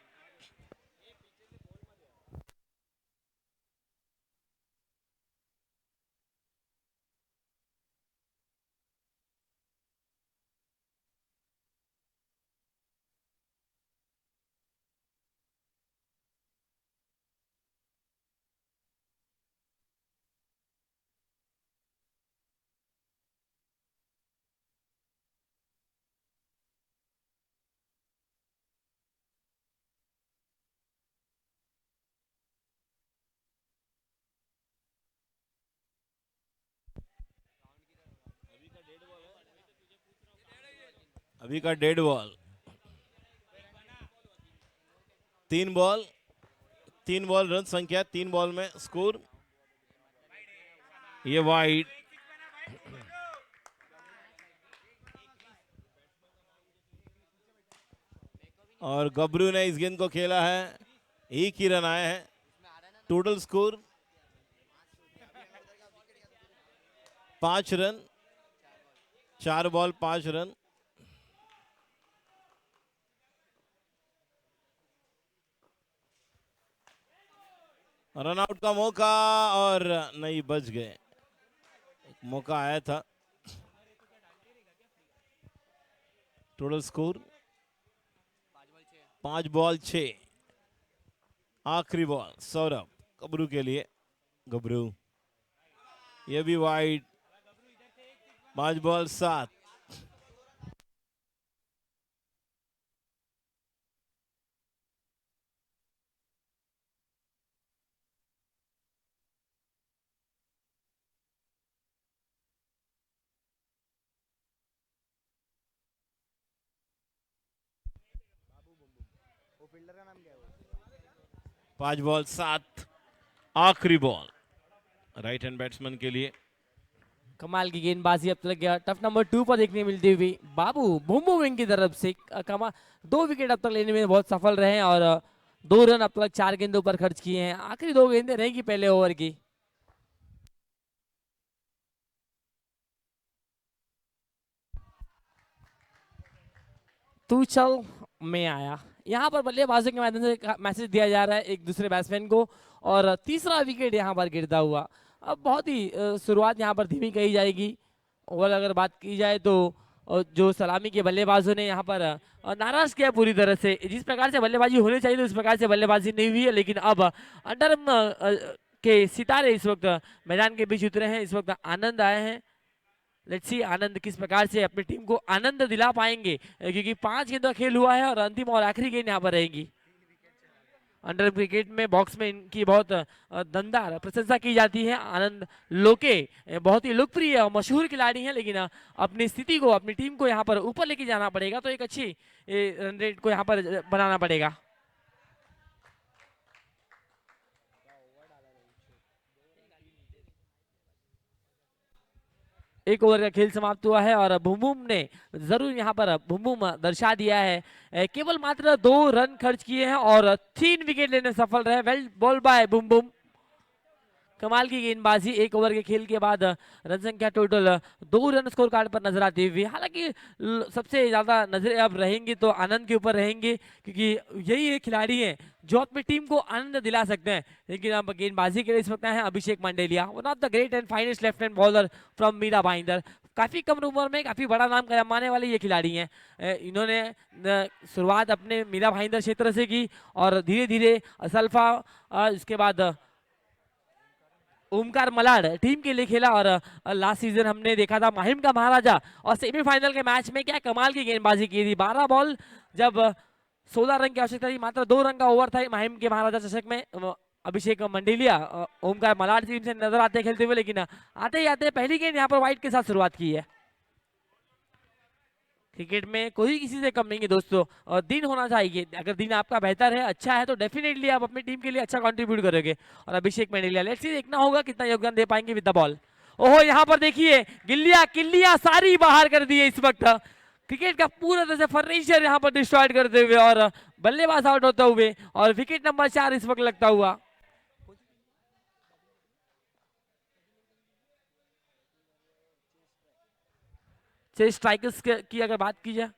अभी का डेड बॉल, 3 बॉल रन संख्या, 3 बॉल में स्कोर, ये वाइड। और गबरू ने इस गेंद को खेला है, एक ही रन आए हैं। Total score 5 run, 4 ball 5 run. Run out का मौका और नहीं, बच गए। एक मौका आया था। Total score 5 ball 6। आखिरी बॉल सौरभ गबरू के लिए, गबरू ये भी वाइड। 5 बॉल 7। फील्डर का नाम क्या है? 5 बॉल 7, आखिरी बॉल राइट हैंड बैट्समैन के लिए। कमाल की गेंदबाजी अब तक टफ नंबर 2 पर देखने मिलती हुई बाबू बूम बूम की तरफ से। कमा 2 विकेट अब तक लेने में बहुत सफल रहे हैं और 2 रन अब तक 4 गेंदों पर खर्च किए हैं। आखिरी 2 गेंदें रहेंगी पहले ओवर की। तू चल मैं आया, यहाँ पर बल्लेबाजों के माध्यम से मैसेज दिया जा रहा है एक दूसरे बैट्समैन को, और तीसरा विकेट यहाँ पर गिरता हुआ। अब बहुत ही शुरुआत यहाँ पर धीमी कही जाएगी। ओवर अगर बात की जाए तो जो सलामी के बल्लेबाजों ने यहाँ पर नाराज किया पूरी तरह से। जिस प्रकार से बल्लेबाजी होनी चाहिए तो उस प्रकार से बल्लेबाजी नहीं हुई है, लेकिन अब अंडर के सितारे इस वक्त मैदान के बीच उतरे हैं। इस वक्त आनंद आए हैं। लेट्स सी आनंद किस प्रकार से अपनी टीम को आनंद दिला पाएंगे, क्योंकि 5 गेंदों का खेल हुआ है और अंतिम और आखिरी गेंद यहाँ पर रहेगी। अंडर क्रिकेट में बॉक्स में इनकी बहुत दमदार प्रशंसा की जाती है। आनंद लोके बहुत ही लोकप्रिय और मशहूर खिलाड़ी हैं, लेकिन अपनी स्थिति को, अपनी टीम को यहाँ पर ऊपर लेके जाना पड़ेगा, तो एक अच्छी रन रेट को यहाँ पर बनाना पड़ेगा। एक ओवर का खेल समाप्त हुआ है और बुम बुम ने जरूर यहाँ पर बुम बुम दर्शा दिया है। केवल मात्र 2 रन खर्च किए हैं और 3 विकेट लेने सफल रहे। Well ball by Bum Bum. कमाल की गेंदबाजी। 1 ओवर के खेल के बाद रन संख्या टोटल 2 रन स्कोर कार्ड पर नजर आती हुई। हालांकि सबसे ज्यादा नजरें अब रहेंगी तो आनंद के ऊपर रहेंगे, क्योंकि यही एक खिलाड़ी हैं जो अपनी टीम को आनंद दिला सकते हैं। लेकिन अब गेंदबाजी के लिए इस वक्त है Abhishek Mandelia, one of the great and finest left hand bowler from Mira Bhayandar. काफी कम उम्र में काफी बड़ा नाम कमाने वाले ये खिलाड़ी हैं। इन्होंने शुरुआत अपने मीरा भाईंदर क्षेत्र से की और धीरे धीरे असल्फा, उसके बाद ओमकार मलाड टीम के लिए खेला, और लास्ट सीजन हमने देखा था माहिम का महाराजा, और सेमीफाइनल के मैच में क्या कमाल की गेंदबाजी की थी। 12 बॉल जब 16 रन की आवश्यकता थी, मात्र 2 रन का ओवर था माहिम के महाराजा चषक में। अभिषेक मंडेलिया ओमकार मलाड टीम से नजर आते खेलते हुए, लेकिन आते ही आते पहली गेंद यहाँ पर वाइड के साथ शुरुआत की है। क्रिकेट में कोई किसी से कम नहीं है दोस्तों, और दिन होना चाहिए। अगर दिन आपका बेहतर है, अच्छा है, तो डेफिनेटली आप अपनी टीम के लिए अच्छा कंट्रीब्यूट करोगे। और अभिषेक मंडेलिया, लेट्स सी देखना होगा कितना योगदान दे पाएंगे विद द बॉल। ओहो, यहाँ पर देखिए गिल्लियां किल्लियां सारी बाहर कर दी है इस वक्त। क्रिकेट का पूरा तरह से फर्नीचर यहाँ पर डिस्ट्रॉयड करते हुए और बल्लेबाज आउट होते हुए, और विकेट नंबर 4 इस वक्त लगता हुआ। स्ट्राइकर्स की अगर बात की जाए,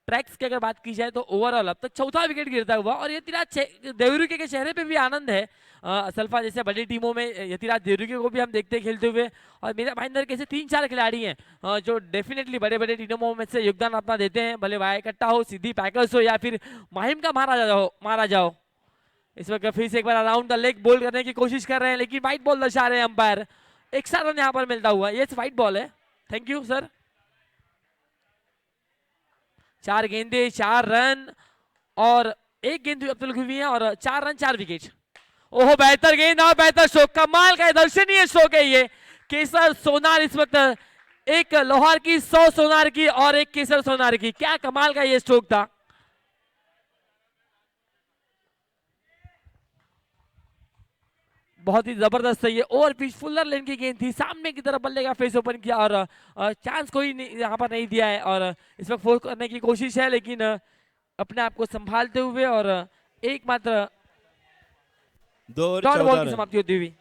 ट्रैक्स की अगर बात की जाए, तो ओवरऑल अब तक चौथा विकेट गिरता हुआ, और यतिराज देवरुके के चेहरे पे भी आनंद है। सल्फा जैसे बड़ी टीमों में यतिराज देवरुके को भी हम देखते खेलते हुए, और मेरा भाईंदर के 3-4 खिलाड़ी हैं जो डेफिनेटली बड़े बड़े टीमों में से योगदान अपना देते हैं, भले वाया कट्टा हो, सिद्धि पैकर्स हो, या फिर माहिम का महाराजा हो। इस वक्त फिर से एक बार अराउंड द लेग बॉल करने की कोशिश कर रहे हैं, लेकिन वाइट बॉल दर्शा रहे हैं अंपायर। एक साथ रन यहाँ पर मिलता हुआ, ये वाइट बॉल है। Thank you sir. 4 गेंदे 4 रन और 1 गेंद अब तक हुई है, और 4 रन 4 विकेट। ओहो, बेहतर गेंद और बेहतर स्ट्रोक, कमाल का दर्शनीय स्ट्रोक है ये। केसर सोनार इस वक्त एक लोहार की 100 सोनार की और एक केसर सोनार की। क्या कमाल का ये स्ट्रोक था। बहुत ही जबरदस्त है ये। ओवर पिच फुलर लेन की गेंद थी, सामने की तरफ बल्ले का फेस ओपन किया और चांस कोई नहीं यहाँ पर नहीं दिया है। और इस वक्त फोर्स करने की कोशिश है, लेकिन अपने आप को संभालते हुए और एकमात्र 2 और डॉट बॉल 14 की रन। समाप्ति होती हुई।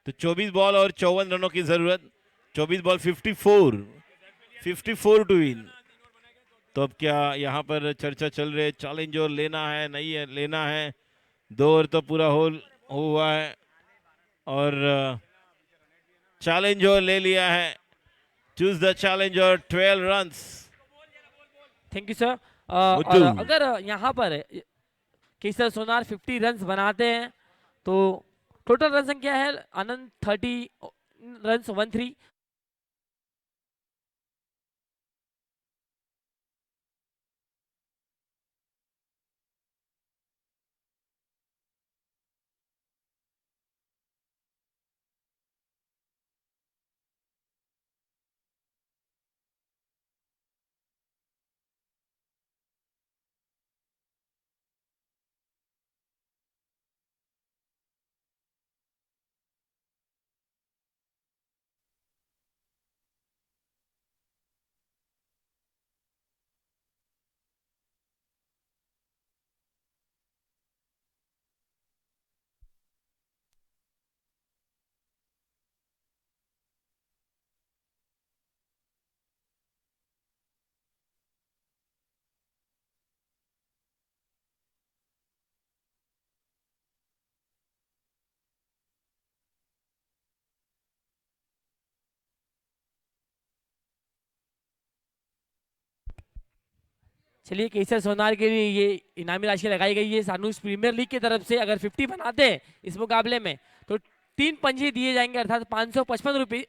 तो 24 बॉल और 54 रनों की जरूरत। 24 बॉल 54 टू विन। तो अब क्या यहाँ पर चर्चा चल रही है, चैलेंज और लेना है नहीं है, लेना है। 2 ओवर तो पूरा हुआ है और चैलेंज और ले लिया है। चूज द चैलेंज और 12 रन्स। Thank you sir. और मुद्दू। अगर यहाँ पर केसर सोनार 50 रन बनाते हैं तो टोटल रन संख्या है आनंद 30 रन 13। चलिए, केसर सोनार के लिए ये इनामी राशि लगाई गई है सानूस प्रीमियर लीग की तरफ से। अगर 50 बनाते हैं इस मुकाबले में तो 3 पंजे दिए जाएंगे, अर्थात 555 रुपये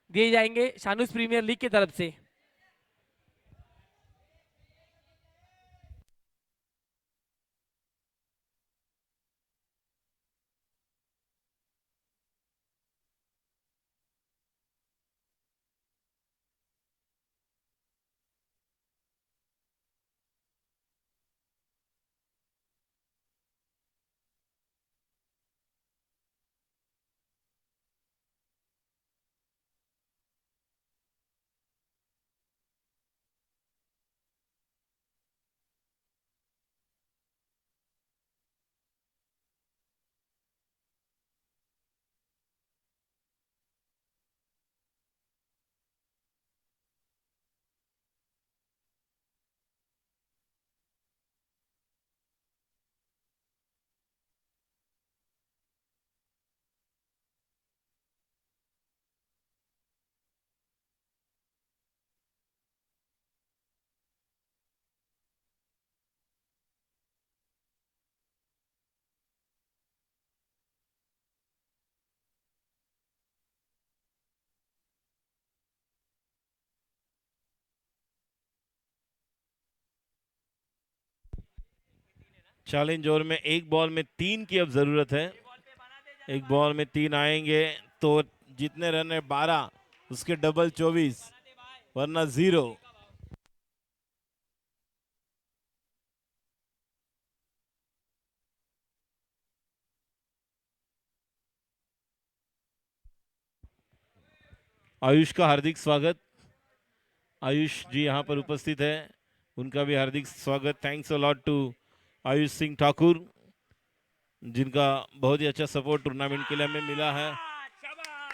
दिए जाएंगे शानूस प्रीमियर लीग की तरफ से। चैलेंज ओवर में एक बॉल में 3 की अब जरूरत है। एक बॉल में 3 आएंगे तो जितने रन है 12, उसके डबल 24, वरना 0। आयुष का हार्दिक स्वागत। आयुष जी यहाँ पर उपस्थित है, उनका भी हार्दिक स्वागत। Thanks a lot to Ayush Singh Thakur, जिनका बहुत ही अच्छा सपोर्ट टूर्नामेंट के लिए हमें मिला है।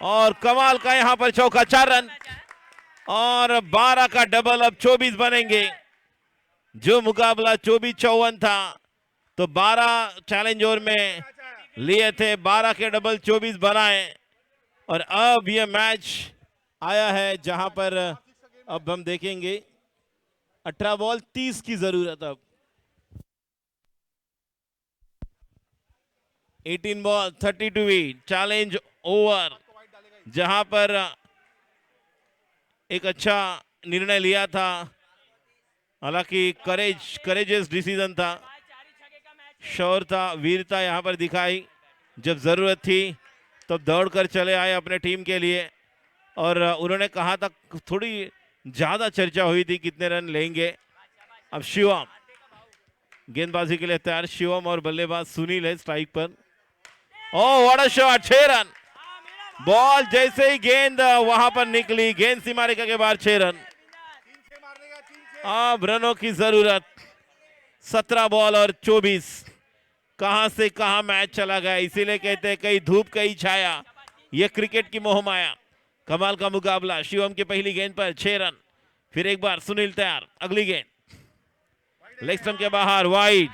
और कमाल का यहाँ पर चौका, 4 रन और 12 का डबल, अब 24 बनेंगे। जो मुकाबला 24-54 था, तो 12 चैलेंज ओवर में लिए थे, 12 के डबल 24 बनाए और अब यह मैच आया है, जहां पर अब हम देखेंगे 18 बॉल 30 की जरूरत अब। 18 बॉल 32 चैलेंज ओवर, जहां पर एक अच्छा निर्णय लिया था, हालांकि करेजियस डिसीजन था, शौर्यता वीरता यहां पर दिखाई। जब जरूरत थी तब दौड़कर चले आए अपने टीम के लिए, और उन्होंने कहा था, थोड़ी ज्यादा चर्चा हुई थी कितने रन लेंगे। अब शिवम गेंदबाजी के लिए तैयार, शिवम और बल्लेबाज सुनील है स्ट्राइक पर। ओह what a shot, 6 run. Ball जैसे ही गेंद वहां पर निकली, गेंद सीमा रेखा के बाहर, 6 रन। अब रनों की जरूरत, 17 बॉल और 24। कहां से कहां मैच चला गया, इसीलिए कहते हैं कहीं धूप कहीं छाया, यह क्रिकेट की मोहमाया। कमाल का मुकाबला, शिवम की पहली गेंद पर 6 रन। फिर एक बार सुनील तैयार, अगली गेंद लेग स्टंप के बाहर, वाइड।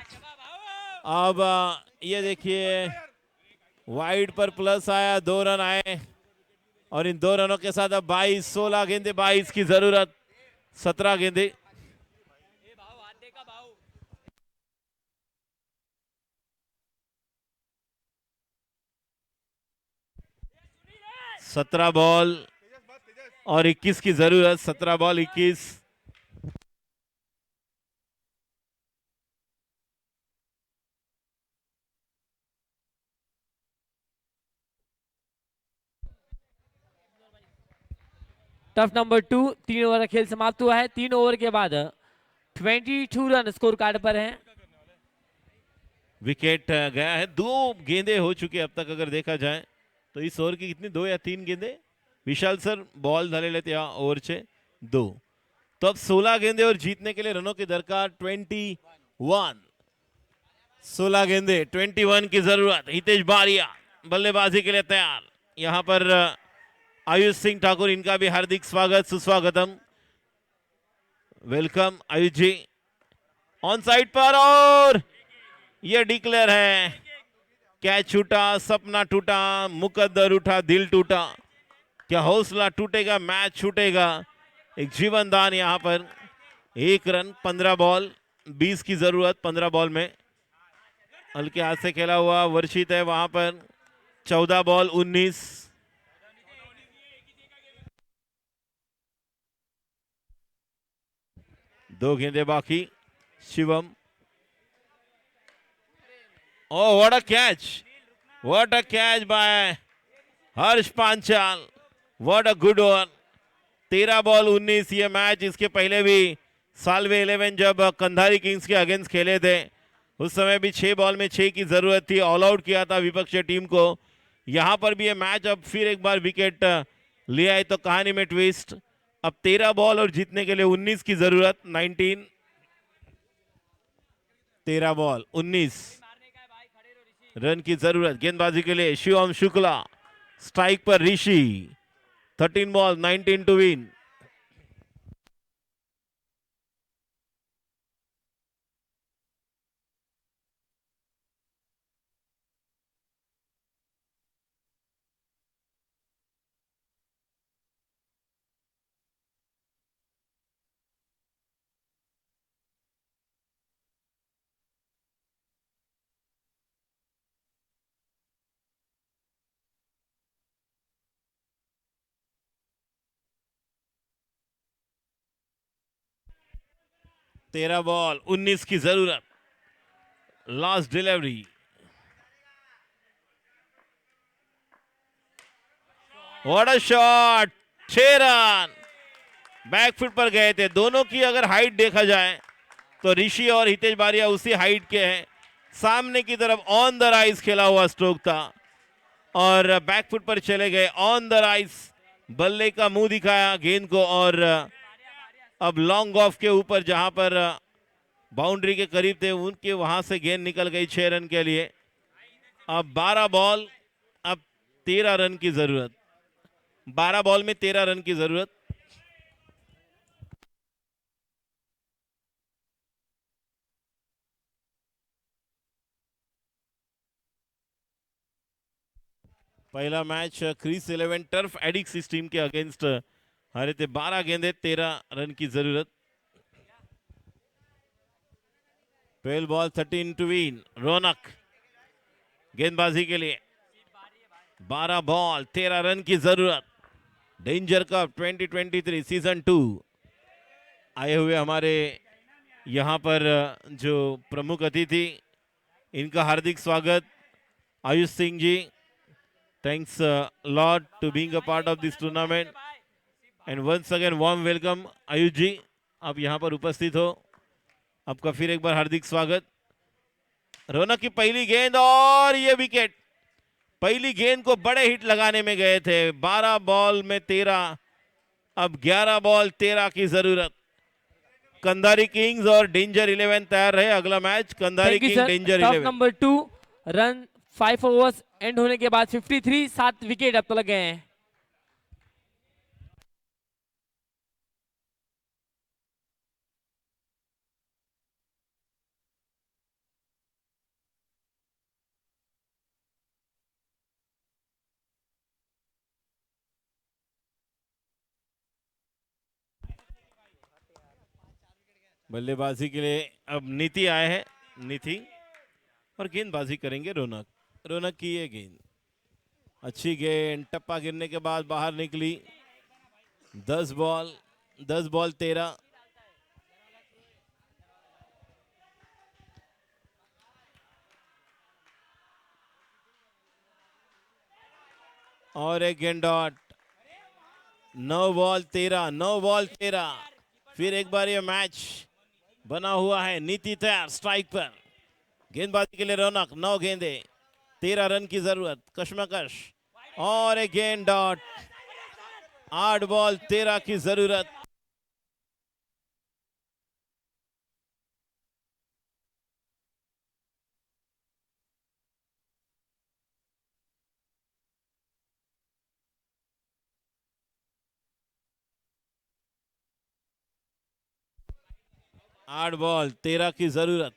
अब ये देखिए, वाइड पर प्लस आया, 2 रन आए, और इन 2 रनों के साथ अब 16 गेंदे, 22 की जरूरत, 17 गेंदे। 17 बॉल और 21 की जरूरत, 17 बॉल 21। टफ नंबर 2, 3 ओवर का खेल समाप्त हुआ है। 3 ओवर के बाद 22 रन स्कोर कार्ड पर हैं। विकेट गया है, 2 गेंदे हो चुके अब तक अगर देखा जाए तो। इस ओवर की कितनी, 2 या 3 गेंदे विशाल सर बॉल झालेले त्या ओव्हरचे 2। तो अब 16 गेंदे और जीतने के लिए रनों की दरकार 21। 16 गेंदे, 21 की जरूरत। हितेश बारिया बल्लेबाजी के लिए तैयार। यहां पर आयुष सिंह ठाकुर, इनका भी हार्दिक स्वागत सुस्वागतम, welcome Ayush ji. On side पर, और यह डिक्लेयर है, कैच छूटा, सपना टूटा, मुकद्दर उठा, दिल टूटा। क्या हौसला टूटेगा, मैच छूटेगा। एक जीवन दान यहां पर, 1 रन, 15 बॉल 20 की जरूरत। 15 बॉल में हल्के हाथ से खेला हुआ वर्षित है वहां पर, 14 बॉल 19। दो गेंदे बाकी, Shivam. Oh, what a catch! What a catch by Harsh Panchal! What a good one! 13 ball 19 ये मैच। इसके पहले भी सालवे 11 जब कंधारी किंग्स के अगेंस्ट खेले थे, उस समय भी 6 बॉल में 6 की जरूरत थी, ऑल आउट किया था विपक्षी टीम को। यहां पर भी ये मैच अब फिर एक बार विकेट ले आए तो कहानी में ट्विस्ट। अब 13 बॉल और जीतने के लिए 19 की जरूरत, 19। 13 बॉल 19 रन की जरूरत। गेंदबाजी के लिए शिवम शुक्ला, स्ट्राइक पर ऋषि। 13 ball 19 to win. तेरह बॉल 19 की जरूरत, last delivery. What a shot, 6 run. Back foot पर गए थे दोनों की। अगर हाइट देखा जाए तो ऋषि और हितेश बारिया उसी हाइट के हैं। सामने की तरफ ऑन द राइज खेला हुआ स्ट्रोक था, और बैकफुट पर चले गए ऑन द राइज। बल्ले का मुंह दिखाया गेंद को, और अब लॉन्ग ऑफ के ऊपर जहां पर बाउंड्री के करीब थे उनके, वहां से गेंद निकल गई 6 रन के लिए। अब 12 बॉल, अब 13 रन की जरूरत। 12 बॉल में 13 रन की जरूरत। पहला मैच क्रीज 11 टर्फ एडिक्स इस टीम के अगेंस्ट हारे थे 12 गेंदे 13 रन की जरूरत। पहल बॉल 13 टू विन। रौनक गेंदबाजी के लिए 12 बॉल 13 रन की जरूरत। डेंजर कप 2023 सीजन 2 आए हुए हमारे यहाँ पर जो प्रमुख अतिथि, इनका हार्दिक स्वागत। Ayush Singh ji, thanks lot to being a part of this tournament and once again warm welcome. Ayush ji, आप यहाँ पर उपस्थित हो, आपका फिर एक बार हार्दिक स्वागत। रौनक की पहली गेंद और ये विकेट। पहली गेंद को बड़े हिट लगाने में गए थे। 12 बॉल में 13, अब 11 बॉल 13 की जरूरत। कंधारी किंग्स और डेंजर 11 तैयार रहे। अगला match Kandhari thank you king sir. Danger tough 11। Number 2, run 5 overs and होने के बाद 53, 7 विकेट अब तक गए हैं। बल्लेबाजी के लिए अब नीति आए हैं। नीति और गेंदबाजी करेंगे रौनक। रौनक की ये गेंद, अच्छी गेंद, टप्पा गिरने के बाद बाहर निकली। 10 बॉल 13। और एक गेंद डॉट। 9 ball 13, 9 ball 13। फिर एक बार ये मैच बना हुआ है। नीति तैयार स्ट्राइक पर। गेंदबाजी के लिए रौनक, 9 गेंदे 13 रन की जरूरत। कशमकश और एक गेंद डॉट। 8 बॉल 13 की जरूरत। आठ बॉल 13 की जरूरत।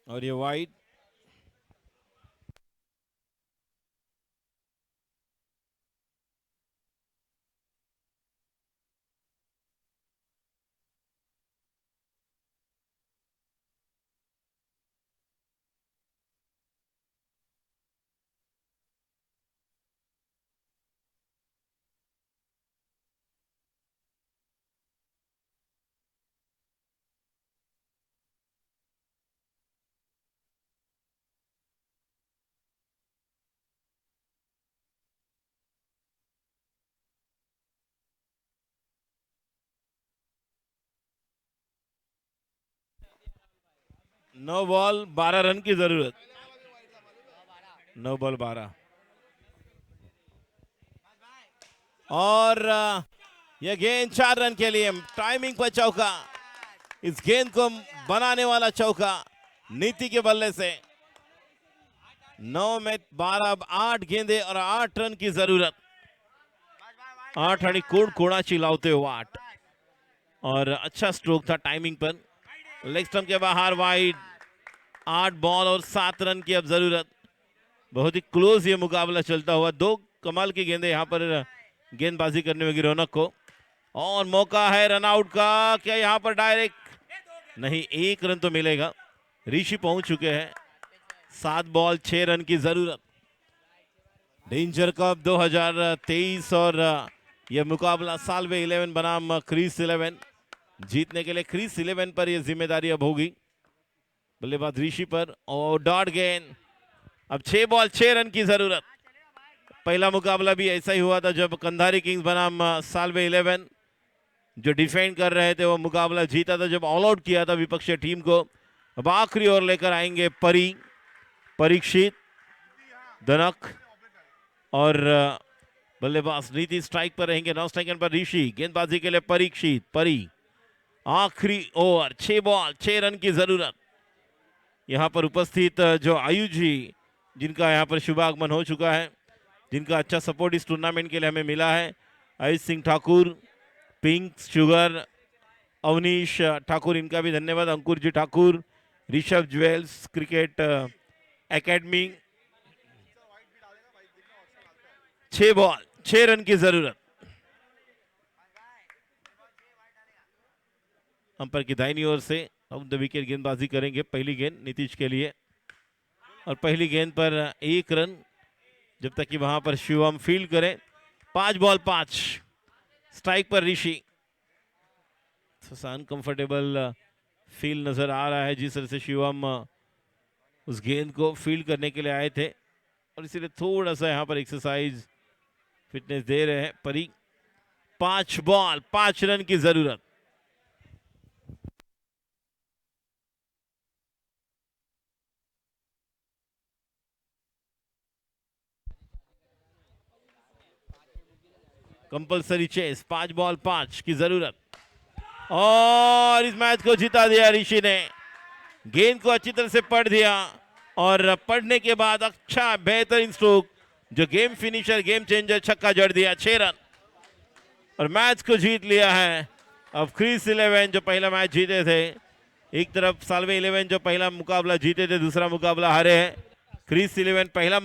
और ये वाइड। नो बॉल, 12 रन की जरूरत। 9 बॉल 12। और यह गेंद 4 रन के लिए, टाइमिंग पर चौका। इस गेंद को बनाने वाला चौका नीति के बल्ले से। 9 में 12, 8 गेंदे और 8 रन की जरूरत। 8 आणि कोणाची लावते 8। और अच्छा स्ट्रोक था टाइमिंग पर। लेग स्टंप के बाहर वाइड। 8 बॉल और 7 रन की अब जरूरत। बहुत ही क्लोज ये मुकाबला चलता हुआ। 2 कमाल की गेंदें यहां पर गेंदबाजी करने में रौनक को। और मौका है रन आउट का। क्या यहां पर डायरेक्ट नहीं, 1 रन तो मिलेगा। ऋषि पहुंच चुके हैं। 7 बॉल 6 रन की जरूरत। डेंजर कप 2023 और यह मुकाबला सालवे 11 बनाम क्रीज 11। जीतने के लिए क्रीज 11 पर यह जिम्मेदारी अब होगी। बल्लेबाज ऋषि पर और डॉट गेंद। अब 6 बॉल 6 रन की जरूरत। पहला मुकाबला भी ऐसा ही हुआ था जब कंधारी किंग्स बनाम सालवे 11 जो डिफेंड कर रहे थे वो मुकाबला जीता था, जब ऑल आउट किया था विपक्षी टीम को। अब आखिरी ओवर लेकर आएंगे परीक्षित दनक और बल्लेबाज नीति स्ट्राइक पर रहेंगे। नॉन स्ट्राइक पर ऋषि, गेंदबाजी के लिए परीक्षित। आखिरी ओवर, 6 बॉल 6 रन की जरूरत। यहां पर उपस्थित जो आयुष जी, जिनका यहां पर शुभागमन हो चुका है, जिनका अच्छा सपोर्ट इस टूर्नामेंट के लिए हमें मिला है। आयुष सिंह ठाकुर, पिंक शुगर, अवनीश ठाकुर, इनका भी धन्यवाद। Ankur ji Thakur, Rishabh Jewels Cricket Academy. 6 ball 6 run की जरूरत। अंपायर की दाहिनी ओर से ऑन द विकेट गेंदबाजी करेंगे। पहली गेंद नीतीश के लिए और पहली गेंद पर 1 रन जब तक कि वहां पर शिवम फील्ड करें। 5 बॉल 5। स्ट्राइक पर ऋषि। अनकंफर्टेबल फील नजर आ रहा है जिस तरह से शिवम उस गेंद को फील्ड करने के लिए आए थे, और इसीलिए थोड़ा सा यहां पर एक्सरसाइज फिटनेस दे रहे हैं परी। 5 बॉल 5 रन की जरूरत। कंपलसरी चेस, 5 बॉल 5 की जरूरत। और इस मैच को जिता दिया ऋषि ने। गेंद को अच्छी तरह से पढ़ दिया और पढ़ने के बाद अच्छा बेहतरीन स्ट्रोक, जो गेम फिनिशर, गेम चेंजर, छक्का जड़ दिया। 6 रन और मैच को जीत लिया है। अब क्रीज 11 जो पहला मैच जीते थे, एक तरफ सालवे 11 जो पहला मुकाबला जीते थे, दूसरा मुकाबला हारे हैं। क्रीज 11 पहला